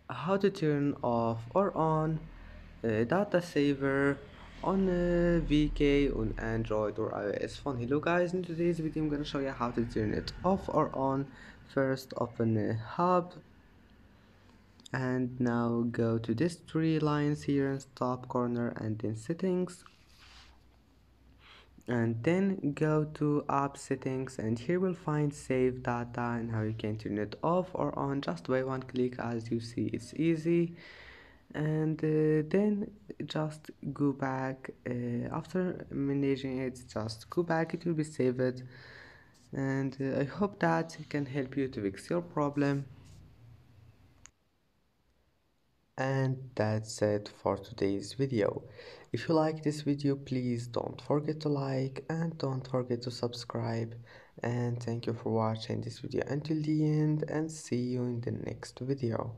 how to turn off or on data saver on VK on Android or iOS phone. Hello guys, in today's video I'm gonna show you how to turn it off or on. First open Hub, and now go to these three lines here in top corner and then settings, and then go to app settings, and here we'll find save data and how you can turn it off or on just by one click. As you see, it's easy. And then just go back after managing it, just go back, it will be saved. And I hope that can help you to fix your problem. And that's it for today's video. If you like this video, please don't forget to like and don't forget to subscribe. And thank you for watching this video until the end, and see you in the next video.